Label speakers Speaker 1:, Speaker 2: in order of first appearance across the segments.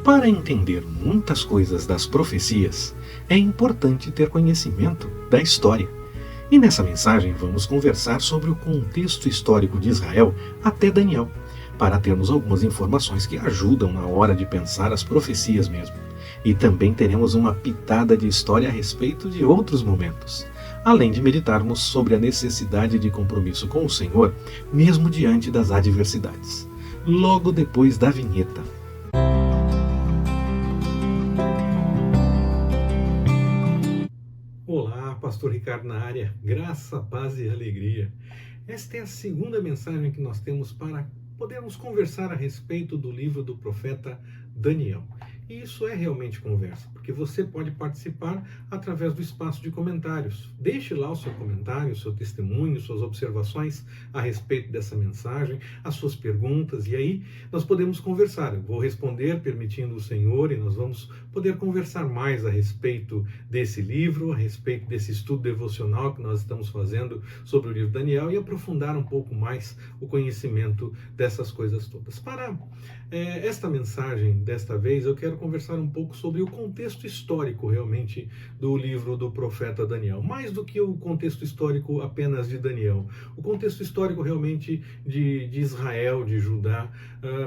Speaker 1: Para entender muitas coisas das profecias, é importante ter conhecimento da história. E nessa mensagem vamos conversar sobre o contexto histórico de Israel até Daniel, para termos algumas informações que ajudam na hora de pensar as profecias mesmo. E também teremos uma pitada de história a respeito de outros momentos, além de meditarmos sobre a necessidade de compromisso com o Senhor, mesmo diante das adversidades. Logo depois da vinheta. Olá, Pastor Ricardo na área, graça, paz e alegria. Esta é a segunda mensagem que nós temos para podermos conversar a respeito do livro do profeta Daniel. E isso é realmente conversa, porque você pode participar através do espaço de comentários. Deixe lá o seu comentário, o seu testemunho, suas observações a respeito dessa mensagem, as suas perguntas, e aí nós podemos conversar. Eu vou responder permitindo o Senhor e nós vamos poder conversar mais a respeito desse livro, a respeito desse estudo devocional que nós estamos fazendo sobre o livro de Daniel e aprofundar um pouco mais o conhecimento dessas coisas todas. Para esta mensagem, desta vez, eu quero conversar um pouco sobre o contexto histórico realmente do livro do profeta Daniel, mais do que o contexto histórico apenas de Daniel, o contexto histórico realmente de Israel, de Judá,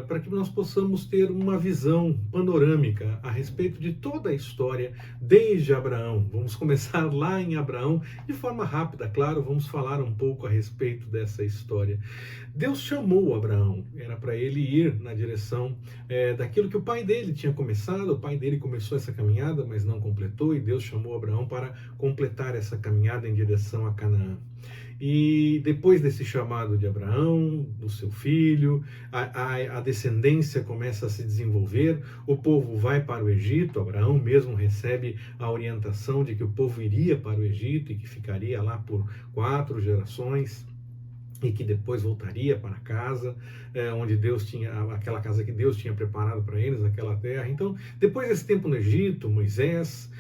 Speaker 1: para que nós possamos ter uma visão panorâmica a respeito de toda a história desde Abraão. Vamos começar lá em Abraão, de forma rápida, claro, vamos falar um pouco a respeito dessa história. Deus chamou Abraão, era para ele ir na direção daquilo que o pai dele tinha começado. O pai dele começou essa caminhada, mas não completou, e Deus chamou Abraão para completar essa caminhada em direção a Canaã. E depois desse chamado de Abraão, do seu filho, a descendência começa a se desenvolver, o povo vai para o Egito. Abraão mesmo recebe a orientação de que o povo iria para o Egito e que ficaria lá por 4 gerações. E que depois voltaria para casa, onde Deus tinha, aquela casa que Deus tinha preparado para eles, aquela terra. Então, depois desse tempo no Egito, Moisés,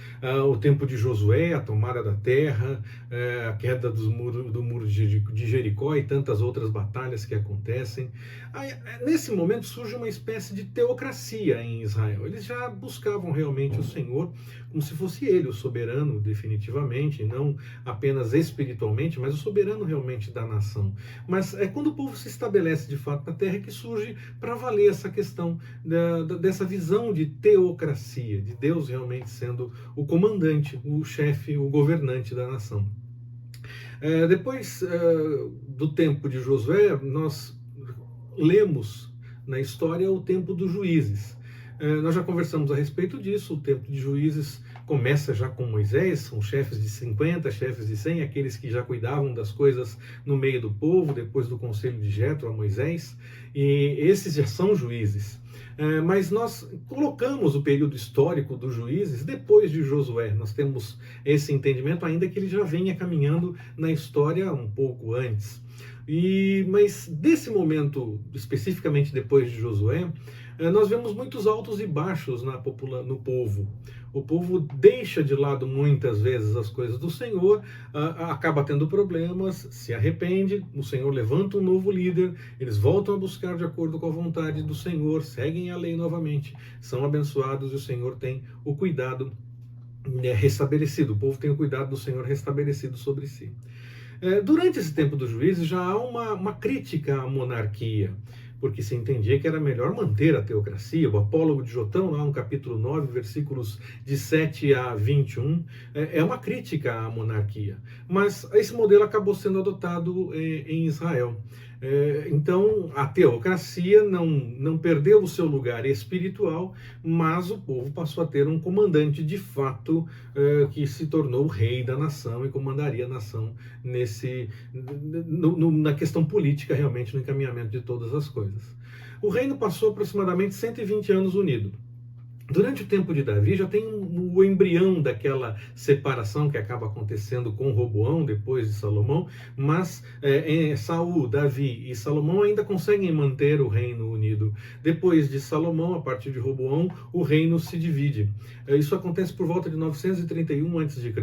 Speaker 1: o tempo de Josué, a tomada da terra, a queda do muro de Jericó e tantas outras batalhas que acontecem. Aí, nesse momento surge uma espécie de teocracia em Israel. Eles já buscavam realmente o Senhor como se fosse ele o soberano definitivamente, não apenas espiritualmente, mas o soberano realmente da nação. Mas é quando o povo se estabelece de fato na terra que surge para valer essa questão dessa visão de teocracia, de Deus realmente sendo o comandante, o chefe, o governante da nação. Depois do tempo de Josué, nós lemos na história o tempo dos juízes. Nós já conversamos a respeito disso. O tempo de juízes começa já com Moisés, são chefes de 50, chefes de 100, aqueles que já cuidavam das coisas no meio do povo, depois do conselho de Jetro a Moisés, e esses já são juízes. Mas nós colocamos o período histórico dos juízes depois de Josué. Nós temos esse entendimento, ainda que ele já venha caminhando na história um pouco antes. Mas desse momento, especificamente depois de Josué, nós vemos muitos altos e baixos no povo. O povo deixa de lado muitas vezes as coisas do Senhor, acaba tendo problemas, se arrepende, o Senhor levanta um novo líder, eles voltam a buscar de acordo com a vontade do Senhor, seguem a lei novamente, são abençoados e o Senhor tem o cuidado restabelecido, o povo tem o cuidado do Senhor restabelecido sobre si. Durante esse tempo dos juízes já há uma crítica à monarquia, porque se entendia que era melhor manter a teocracia. O Apólogo de Jotão, lá no capítulo 9, versículos de 7 a 21, é uma crítica à monarquia. Mas esse modelo acabou sendo adotado em Israel. Então, a teocracia não perdeu o seu lugar espiritual, mas o povo passou a ter um comandante de fato que se tornou o rei da nação e comandaria a nação na questão política, realmente, no encaminhamento de todas as coisas. O reino passou aproximadamente 120 anos unido. Durante o tempo de Davi já tem o embrião daquela separação que acaba acontecendo com Roboão depois de Salomão, mas Saul, Davi e Salomão ainda conseguem manter o reino unido. Depois de Salomão, a partir de Roboão, o reino se divide. Isso acontece por volta de 931 a.C.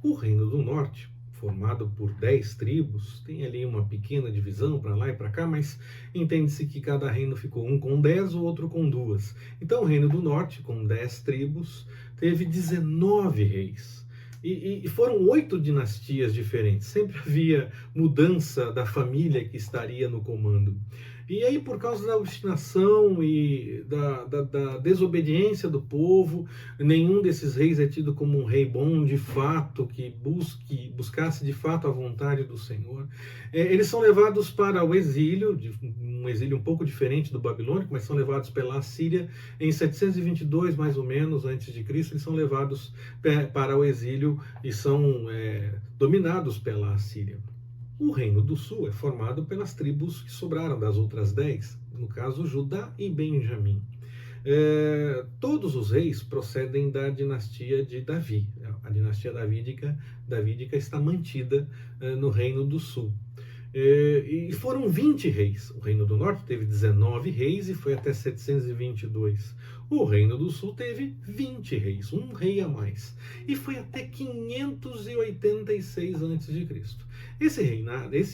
Speaker 1: O reino do norte formado por 10 tribos, tem ali uma pequena divisão para lá e para cá, mas entende-se que cada reino ficou um com 10, o outro com 2. Então o Reino do Norte, com 10 tribos, teve 19 reis. E foram 8 dinastias diferentes, sempre havia mudança da família que estaria no comando. E aí, por causa da obstinação e da desobediência do povo, nenhum desses reis é tido como um rei bom de fato, que buscasse de fato a vontade do Senhor. Eles são levados para o exílio, um exílio um pouco diferente do babilônico, mas são levados pela Assíria em 722, mais ou menos, antes de Cristo. Eles são levados para o exílio e são dominados pela Assíria. O Reino do Sul é formado pelas tribos que sobraram das outras 10, no caso Judá e Benjamim. Todos os reis procedem da dinastia de Davi. A dinastia davídica está mantida no Reino do Sul. E foram 20 reis. O Reino do Norte teve 19 reis e foi até 722. O Reino do Sul teve 20 reis, um rei a mais. E foi até 586 a.C. Esse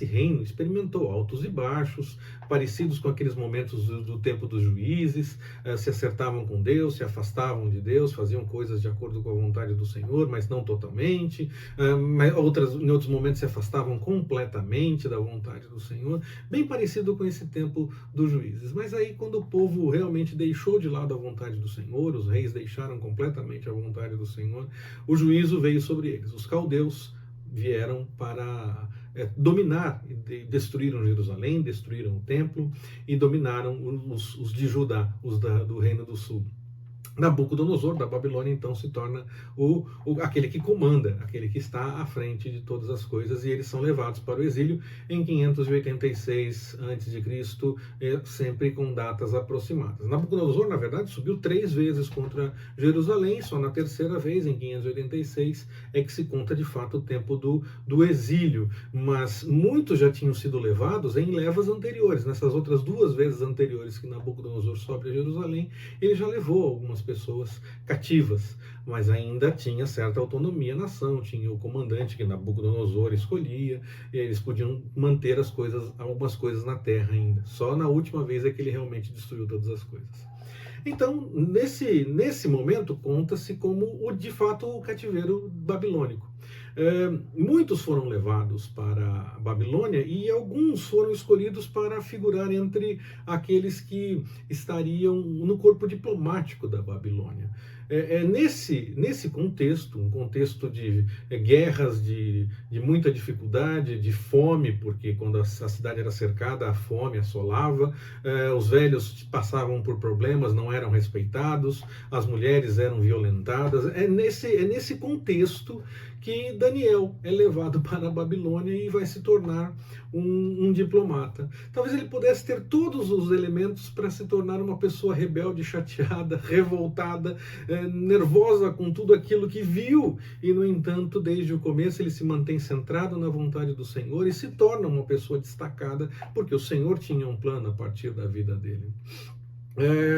Speaker 1: reino experimentou altos e baixos, parecidos com aqueles momentos do tempo dos juízes, se acertavam com Deus, se afastavam de Deus, faziam coisas de acordo com a vontade do Senhor, mas não totalmente. Em outros momentos se afastavam completamente da vontade do Senhor, bem parecido com esse tempo dos juízes. Mas aí, quando o povo realmente deixou de lado a vontade do Senhor, os reis deixaram completamente a vontade do Senhor, o juízo veio sobre eles. Os caldeus vieram para dominar, destruíram Jerusalém, destruíram o templo e dominaram os de Judá, do Reino do Sul. Nabucodonosor, da Babilônia, então se torna aquele que comanda, aquele que está à frente de todas as coisas, e eles são levados para o exílio em 586 a.C., sempre com datas aproximadas. Nabucodonosor, na verdade, subiu 3 vezes contra Jerusalém, só na terceira vez, em 586, é que se conta de fato o tempo do exílio, mas muitos já tinham sido levados em levas anteriores. Nessas outras 2 vezes anteriores que Nabucodonosor sobe a Jerusalém, ele já levou algumas pessoas cativas, mas ainda tinha certa autonomia a nação, tinha o comandante que Nabucodonosor escolhia, e eles podiam manter algumas coisas na terra ainda. Só na última vez é que ele realmente destruiu todas as coisas. Então, nesse momento, conta-se como, de fato, o cativeiro babilônico. Muitos foram levados para a Babilônia e alguns foram escolhidos para figurar entre aqueles que estariam no corpo diplomático da Babilônia. Nesse contexto, um contexto de guerras, de muita dificuldade, de fome, porque quando a cidade era cercada, a fome assolava, os velhos passavam por problemas, não eram respeitados, as mulheres eram violentadas. É nesse contexto que Daniel é levado para a Babilônia e vai se tornar um diplomata. Talvez ele pudesse ter todos os elementos para se tornar uma pessoa rebelde, chateada, revoltada, nervosa com tudo aquilo que viu, e no entanto, desde o começo ele se mantém centrado na vontade do Senhor e se torna uma pessoa destacada, porque o Senhor tinha um plano a partir da vida dele.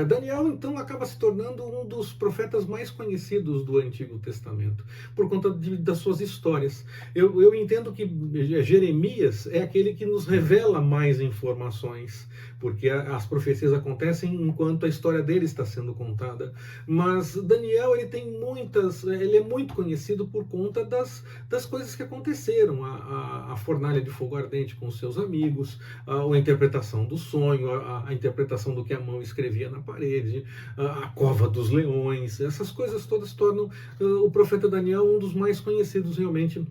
Speaker 1: Daniel, então, acaba se tornando um dos profetas mais conhecidos do Antigo Testamento, por conta das suas histórias. Eu entendo que Jeremias é aquele que nos revela mais informações, porque as profecias acontecem enquanto a história dele está sendo contada. Mas Daniel, ele é muito conhecido por conta das coisas que aconteceram, a fornalha de fogo ardente com os seus amigos, a interpretação do sonho, a interpretação do que a mão escrevia na parede, a cova dos leões. Essas coisas todas tornam o profeta Daniel um dos mais conhecidos realmente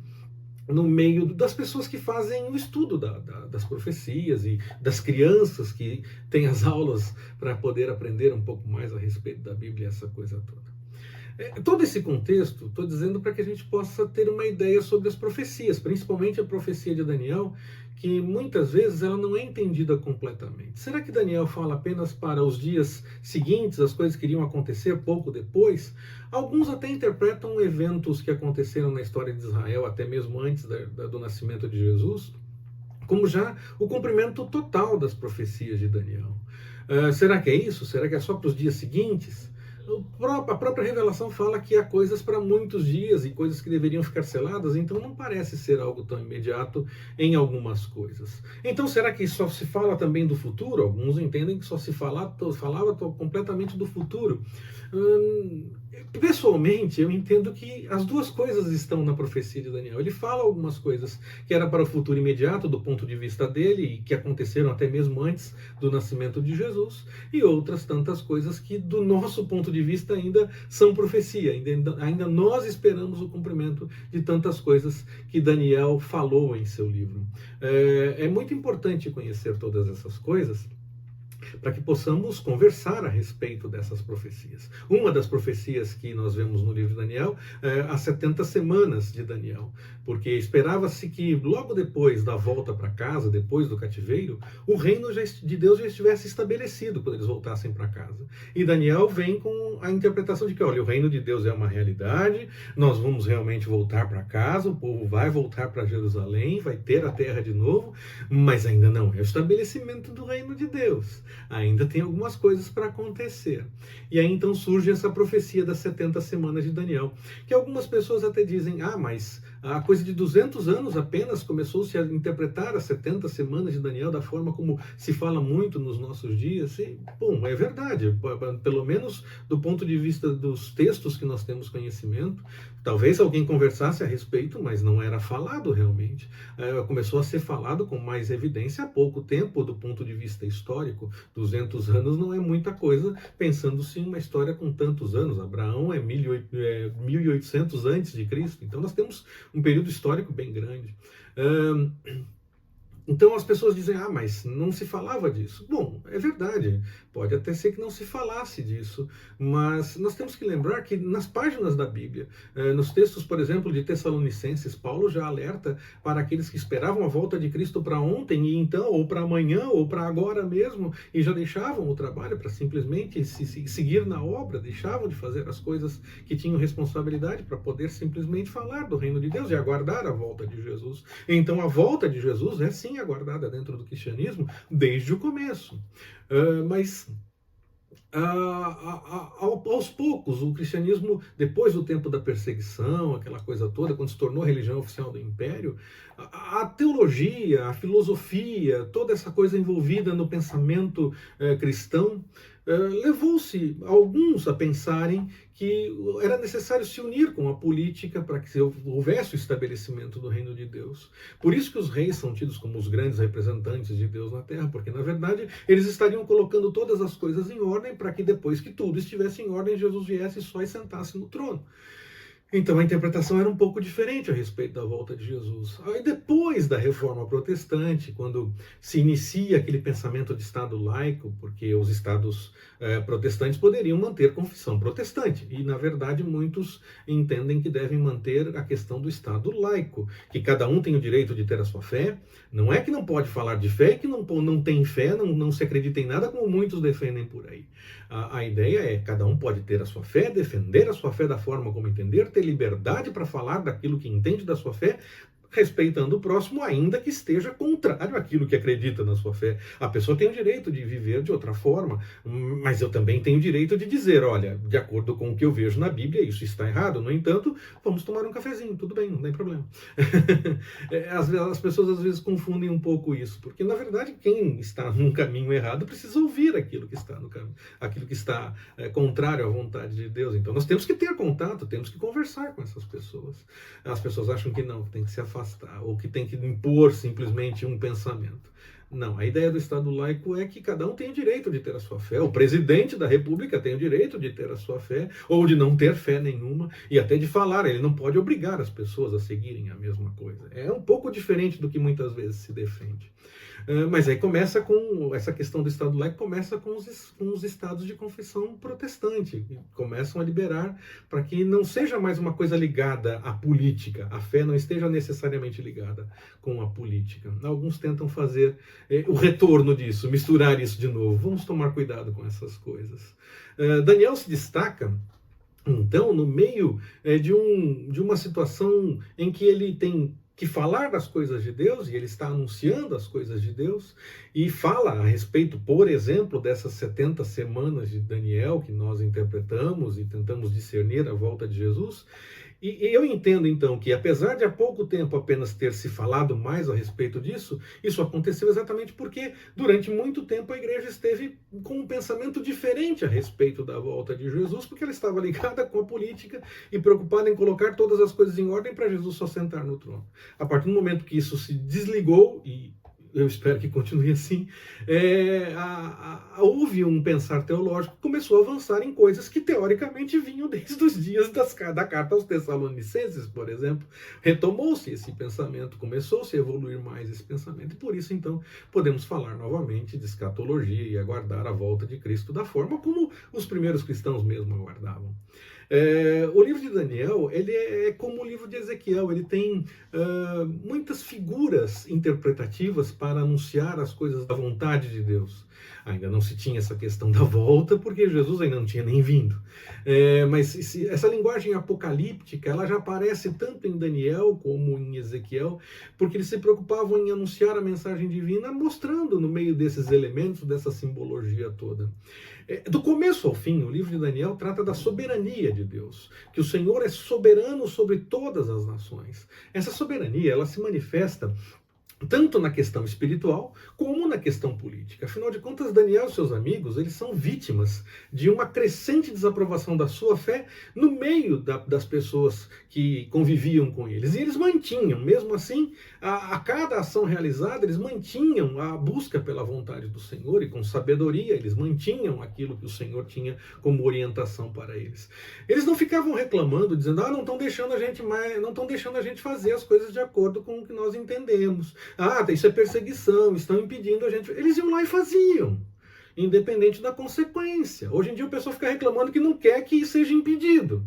Speaker 1: no meio das pessoas que fazem o estudo das profecias e das crianças que têm as aulas para poder aprender um pouco mais a respeito da Bíblia, essa coisa toda. Todo esse contexto, estou dizendo para que a gente possa ter uma ideia sobre as profecias, principalmente a profecia de Daniel, que muitas vezes ela não é entendida completamente. Será que Daniel fala apenas para os dias seguintes, as coisas que iriam acontecer pouco depois? Alguns até interpretam eventos que aconteceram na história de Israel, até mesmo antes do nascimento de Jesus, como já o cumprimento total das profecias de Daniel. Será que é isso? Será que é só para os dias seguintes? A própria revelação fala que há coisas para muitos dias e coisas que deveriam ficar seladas, então não parece ser algo tão imediato em algumas coisas. Então será que só se fala também do futuro? Alguns entendem que só se falava completamente do futuro. Pessoalmente, eu entendo que as duas coisas estão na profecia de Daniel. Ele fala algumas coisas que era para o futuro imediato, do ponto de vista dele, e que aconteceram até mesmo antes do nascimento de Jesus, e outras tantas coisas que, do nosso ponto de vista, ainda são profecia. Ainda nós esperamos o cumprimento de tantas coisas que Daniel falou em seu livro. É muito importante conhecer todas essas coisas, para que possamos conversar a respeito dessas profecias. Uma das profecias que nós vemos no livro de Daniel é as 70 semanas de Daniel, porque esperava-se que logo depois da volta para casa, depois do cativeiro, o reino de Deus já estivesse estabelecido quando eles voltassem para casa. E Daniel vem com a interpretação de que, olha, o reino de Deus é uma realidade, nós vamos realmente voltar para casa, o povo vai voltar para Jerusalém, vai ter a terra de novo, mas ainda não é o estabelecimento do reino de Deus. Ainda tem algumas coisas para acontecer. E aí então surge essa profecia das 70 semanas de Daniel, que algumas pessoas até dizem, mas há coisa de 200 anos apenas começou-se a interpretar as 70 semanas de Daniel da forma como se fala muito nos nossos dias. E, bom, é verdade, pelo menos do ponto de vista dos textos que nós temos conhecimento. Talvez alguém conversasse a respeito, mas não era falado realmente. Começou a ser falado com mais evidência há pouco tempo, do ponto de vista histórico. 200 anos não é muita coisa, pensando-se em uma história com tantos anos. Abraão é 1800 antes de Cristo, então nós temos um período histórico bem grande. Então as pessoas dizem, mas não se falava disso. Bom, é verdade, pode até ser que não se falasse disso, mas nós temos que lembrar que nas páginas da Bíblia, nos textos, por exemplo, de Tessalonicenses, Paulo já alerta para aqueles que esperavam a volta de Cristo para ontem, e então, ou para amanhã, ou para agora mesmo, e já deixavam o trabalho para simplesmente seguir na obra, deixavam de fazer as coisas que tinham responsabilidade para poder simplesmente falar do reino de Deus e aguardar a volta de Jesus. Então a volta de Jesus é sim aguardada dentro do cristianismo desde o começo. Mas aos poucos, o cristianismo, depois do tempo da perseguição, aquela coisa toda, quando se tornou religião oficial do império, a teologia, a filosofia, toda essa coisa envolvida no pensamento cristão, levou-se alguns a pensarem que era necessário se unir com a política para que houvesse o estabelecimento do reino de Deus. Por isso que os reis são tidos como os grandes representantes de Deus na terra, porque na verdade eles estariam colocando todas as coisas em ordem para que depois que tudo estivesse em ordem, Jesus viesse só e sentasse no trono. Então a interpretação era um pouco diferente a respeito da volta de Jesus. Aí depois da Reforma Protestante, quando se inicia aquele pensamento de Estado laico, porque os estados protestantes poderiam manter confissão protestante, e na verdade muitos entendem que devem manter a questão do Estado laico, que cada um tem o direito de ter a sua fé, não é que não pode falar de fé e que não tem fé, não se acredita em nada, como muitos defendem por aí. A ideia é que cada um pode ter a sua fé, defender a sua fé da forma como entender, ter liberdade para falar daquilo que entende da sua fé, respeitando o próximo, ainda que esteja contrário àquilo que acredita na sua fé. A pessoa tem o direito de viver de outra forma, mas eu também tenho o direito de dizer, olha, de acordo com o que eu vejo na Bíblia, isso está errado. No entanto, vamos tomar um cafezinho, tudo bem, não tem problema. As pessoas às vezes confundem um pouco isso, porque na verdade quem está num caminho errado precisa ouvir aquilo que está no caminho, aquilo que está contrário à vontade de Deus. Então nós temos que ter contato, temos que conversar com essas pessoas. As pessoas acham que não, que tem que se afastar, ou que tem que impor simplesmente um pensamento. Não, a ideia do Estado laico é que cada um tem o direito de ter a sua fé. O presidente da República tem o direito de ter a sua fé, ou de não ter fé nenhuma, e até de falar. Ele não pode obrigar as pessoas a seguirem a mesma coisa. É um pouco diferente do que muitas vezes se defende. Mas aí começa com essa questão do Estado laico, começa com os estados de confissão protestante, que começam a liberar para que não seja mais uma coisa ligada à política, a fé não esteja necessariamente ligada com a política. Alguns tentam fazer o retorno disso, misturar isso de novo. Vamos tomar cuidado com essas coisas. Daniel se destaca então no meio de uma situação em que ele tem que falar das coisas de Deus, e ele está anunciando as coisas de Deus, e fala a respeito, por exemplo, dessas 70 semanas de Daniel, que nós interpretamos e tentamos discernir a volta de Jesus. E eu entendo, então, que apesar de há pouco tempo apenas ter se falado mais a respeito disso, isso aconteceu exatamente porque durante muito tempo a igreja esteve com um pensamento diferente a respeito da volta de Jesus, porque ela estava ligada com a política e preocupada em colocar todas as coisas em ordem para Jesus só sentar no trono. A partir do momento que isso se desligou, e eu espero que continue assim, houve um pensar teológico que começou a avançar em coisas que teoricamente vinham desde os dias da carta aos Tessalonicenses, por exemplo. Retomou-se esse pensamento, começou-se a evoluir mais esse pensamento, e por isso então podemos falar novamente de escatologia e aguardar a volta de Cristo da forma como os primeiros cristãos mesmo aguardavam. O livro de Daniel, ele é como o livro de Ezequiel, ele tem muitas figuras interpretativas para anunciar as coisas da vontade de Deus. Ainda não se tinha essa questão da volta, porque Jesus ainda não tinha nem vindo. Mas essa linguagem apocalíptica, ela já aparece tanto em Daniel como em Ezequiel, porque eles se preocupavam em anunciar a mensagem divina, mostrando no meio desses elementos, dessa simbologia toda. Do começo ao fim, o livro de Daniel trata da soberania de Deus, que o Senhor é soberano sobre todas as nações. Essa soberania, ela se manifesta tanto na questão espiritual como na questão política. Afinal de contas, Daniel e seus amigos, eles são vítimas de uma crescente desaprovação da sua fé no meio das pessoas que conviviam com eles. E eles mantinham, mesmo assim, a cada ação realizada, eles mantinham a busca pela vontade do Senhor, e com sabedoria eles mantinham aquilo que o Senhor tinha como orientação para eles. Eles não ficavam reclamando, dizendo, não estão deixando a gente fazer as coisas de acordo com o que nós entendemos. Isso é perseguição, estão impedindo a gente. Eles iam lá e faziam, independente da consequência. Hoje em dia o pessoal fica reclamando que não quer que seja impedido.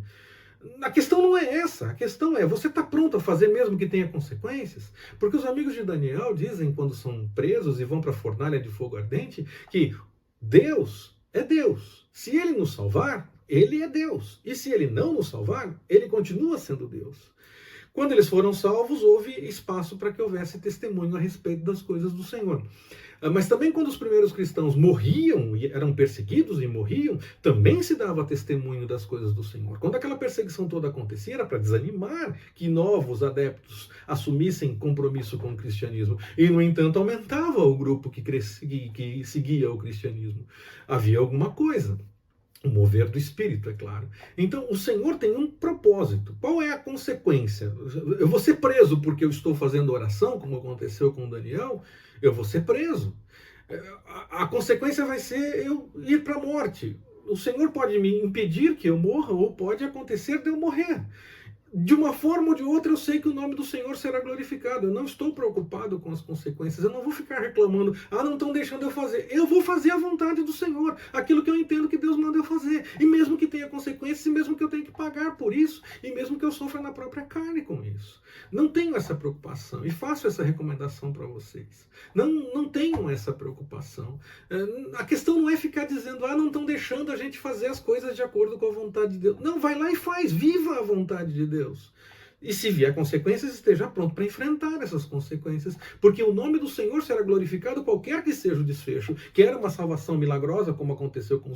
Speaker 1: A questão não é essa, a questão é, você está pronto a fazer mesmo que tenha consequências? Porque os amigos de Daniel dizem, quando são presos e vão para a fornalha de fogo ardente, que Deus é Deus. Se ele nos salvar, ele é Deus. E se ele não nos salvar, ele continua sendo Deus. Quando eles foram salvos, houve espaço para que houvesse testemunho a respeito das coisas do Senhor. Mas também quando os primeiros cristãos morriam, e eram perseguidos e morriam, também se dava testemunho das coisas do Senhor. Quando aquela perseguição toda acontecia, era para desanimar que novos adeptos assumissem compromisso com o cristianismo. E, no entanto, aumentava o grupo que seguia o cristianismo. Havia alguma coisa. O mover do Espírito, é claro. Então, o Senhor tem um propósito. Qual é a consequência? Eu vou ser preso porque eu estou fazendo oração, como aconteceu com Daniel? Eu vou ser preso. A consequência vai ser eu ir para a morte. O Senhor pode me impedir que eu morra, ou pode acontecer de eu morrer. De uma forma ou de outra, eu sei que o nome do Senhor será glorificado. Eu não estou preocupado com as consequências. Eu não vou ficar reclamando, não estão deixando eu fazer. Eu vou fazer a vontade do Senhor, aquilo que eu entendo que Deus manda eu fazer. E mesmo que tenha consequências, e mesmo que eu tenha que pagar por isso, e mesmo que eu sofra na própria carne com isso. Não tenho essa preocupação, e faço essa recomendação para vocês. Não tenham essa preocupação. A questão não é ficar dizendo, não estão deixando a gente fazer as coisas de acordo com a vontade de Deus. Não, vai lá e faz, viva a vontade de Deus. E se vier consequências, esteja pronto para enfrentar essas consequências, porque o nome do Senhor será glorificado qualquer que seja o desfecho. Quer uma salvação milagrosa, como aconteceu com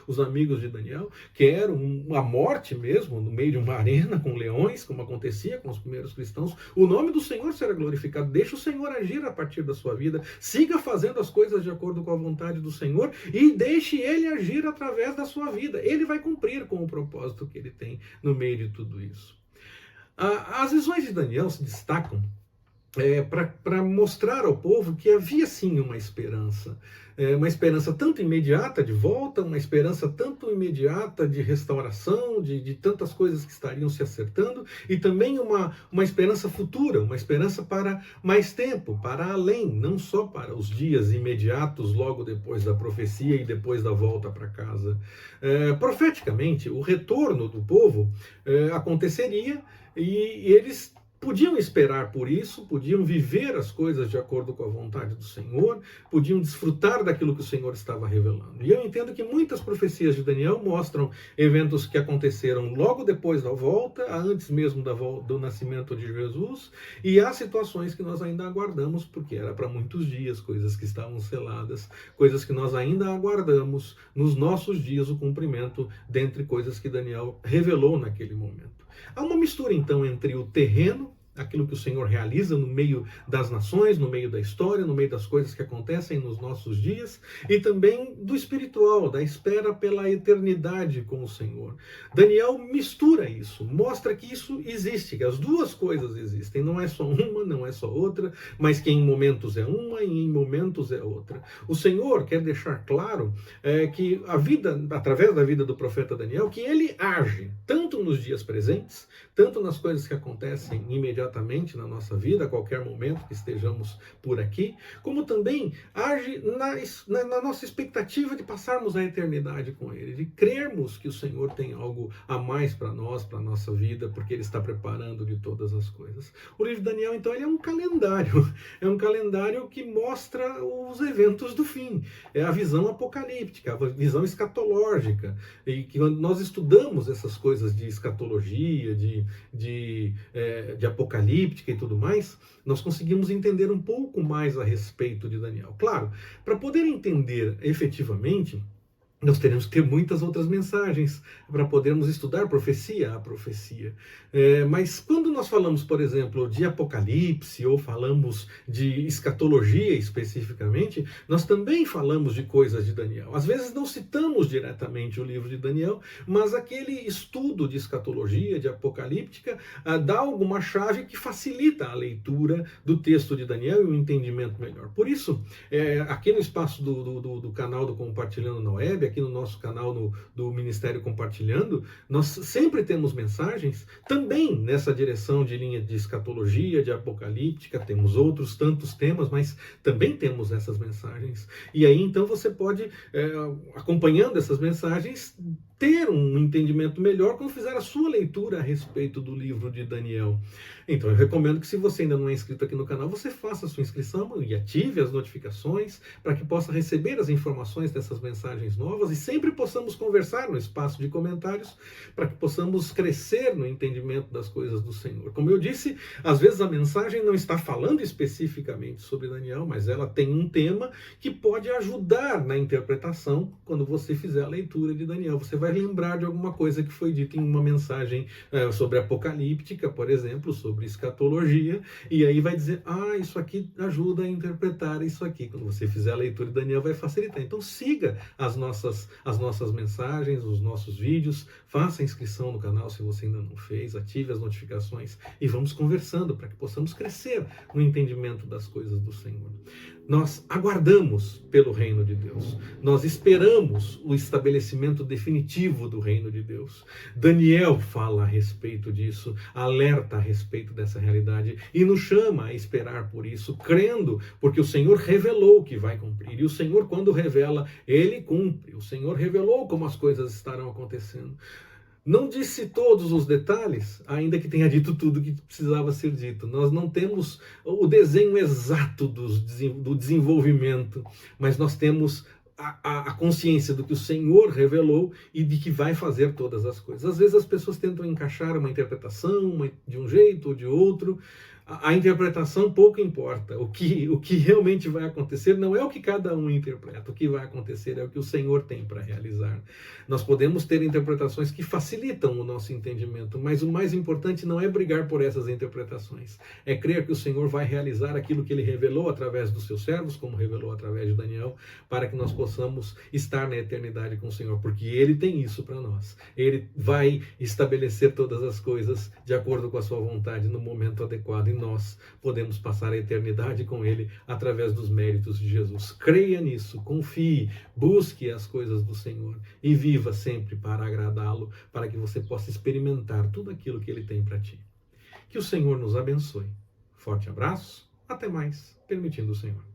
Speaker 1: os amigos de Daniel, quer a morte mesmo, no meio de uma arena com leões, como acontecia com os primeiros cristãos, o nome do Senhor será glorificado. Deixe o Senhor agir a partir da sua vida, siga fazendo as coisas de acordo com a vontade do Senhor e deixe Ele agir através da sua vida. Ele vai cumprir com o propósito que Ele tem no meio de tudo isso. As visões de Daniel se destacam para mostrar ao povo que havia sim uma esperança tanto imediata de volta, uma esperança tanto imediata de restauração, de tantas coisas que estariam se acertando, e também uma esperança futura, uma esperança para mais tempo, para além, não só para os dias imediatos logo depois da profecia e depois da volta para casa. Profeticamente, o retorno do povo aconteceria, e eles podiam esperar por isso, podiam viver as coisas de acordo com a vontade do Senhor, podiam desfrutar daquilo que o Senhor estava revelando. E eu entendo que muitas profecias de Daniel mostram eventos que aconteceram logo depois da volta, antes mesmo do nascimento de Jesus, e há situações que nós ainda aguardamos, porque era para muitos dias, coisas que estavam seladas, coisas que nós ainda aguardamos nos nossos dias o cumprimento dentre coisas que Daniel revelou naquele momento. Há uma mistura então entre o terreno, aquilo que o Senhor realiza no meio das nações, no meio da história, no meio das coisas que acontecem nos nossos dias, e também do espiritual, da espera pela eternidade com o Senhor. Daniel mistura isso, mostra que isso existe, que as duas coisas existem, não é só uma, não é só outra, mas que em momentos é uma e em momentos é outra. O Senhor quer deixar claro que a vida, através da vida do profeta Daniel, que ele age tanto nos dias presentes, tanto nas coisas que acontecem imediatamente na nossa vida, a qualquer momento que estejamos por aqui, como também age na nossa expectativa de passarmos a eternidade com Ele, de crermos que o Senhor tem algo a mais para nós, para a nossa vida, porque Ele está preparando de todas as coisas. O livro de Daniel, então, ele é um calendário que mostra os eventos do fim, é a visão apocalíptica, a visão escatológica, e que quando nós estudamos essas coisas de escatologia, de apocalíptica e tudo mais, nós conseguimos entender um pouco mais a respeito de Daniel. Claro, para poder entender efetivamente, nós teremos que ter muitas outras mensagens para podermos estudar profecia a profecia. Mas quando nós falamos, por exemplo, de Apocalipse ou falamos de escatologia especificamente, nós também falamos de coisas de Daniel. Às vezes não citamos diretamente o livro de Daniel, mas aquele estudo de escatologia, de apocalíptica, dá alguma chave que facilita a leitura do texto de Daniel e o entendimento melhor. Por isso, aqui no espaço do canal do Compartilhando na Web, aqui no nosso canal do Ministério Compartilhando, nós sempre temos mensagens também nessa direção de linha de escatologia, de apocalíptica, temos outros tantos temas, mas também temos essas mensagens. E aí então você pode, acompanhando essas mensagens, ter um entendimento melhor quando fizer a sua leitura a respeito do livro de Daniel. Então eu recomendo que, se você ainda não é inscrito aqui no canal, você faça a sua inscrição e ative as notificações para que possa receber as informações dessas mensagens novas e sempre possamos conversar no espaço de comentários para que possamos crescer no entendimento das coisas do Senhor. Como eu disse, às vezes a mensagem não está falando especificamente sobre Daniel, mas ela tem um tema que pode ajudar na interpretação quando você fizer a leitura de Daniel. Você vai lembrar de alguma coisa que foi dita em uma mensagem sobre apocalíptica, por exemplo, sobre escatologia, e aí vai dizer, isso aqui ajuda a interpretar isso aqui. Quando você fizer a leitura de Daniel, vai facilitar. Então siga as nossas mensagens, os nossos vídeos, faça a inscrição no canal se você ainda não fez, ative as notificações e vamos conversando para que possamos crescer no entendimento das coisas do Senhor. Nós aguardamos pelo reino de Deus. Nós esperamos o estabelecimento definitivo do reino de Deus. Daniel fala a respeito disso, alerta a respeito dessa realidade e nos chama a esperar por isso, crendo, porque o Senhor revelou que vai cumprir. E o Senhor, quando revela, Ele cumpre. O Senhor revelou como as coisas estarão acontecendo. Não disse todos os detalhes, ainda que tenha dito tudo que precisava ser dito. Nós não temos o desenho exato do desenvolvimento, mas nós temos a consciência do que o Senhor revelou e de que vai fazer todas as coisas. Às vezes as pessoas tentam encaixar uma interpretação de um jeito ou de outro. A interpretação pouco importa. O que realmente vai acontecer não é o que cada um interpreta. O que vai acontecer é o que o Senhor tem para realizar. Nós podemos ter interpretações que facilitam o nosso entendimento, mas o mais importante não é brigar por essas interpretações. É crer que o Senhor vai realizar aquilo que Ele revelou através dos seus servos, como revelou através de Daniel, para que nós possamos estar na eternidade com o Senhor, porque Ele tem isso para nós. Ele vai estabelecer todas as coisas de acordo com a sua vontade no momento adequado. E nós podemos passar a eternidade com Ele através dos méritos de Jesus. Creia nisso, confie, busque as coisas do Senhor e viva sempre para agradá-lo, para que você possa experimentar tudo aquilo que Ele tem para ti. Que o Senhor nos abençoe. Forte abraço, até mais, permitindo o Senhor.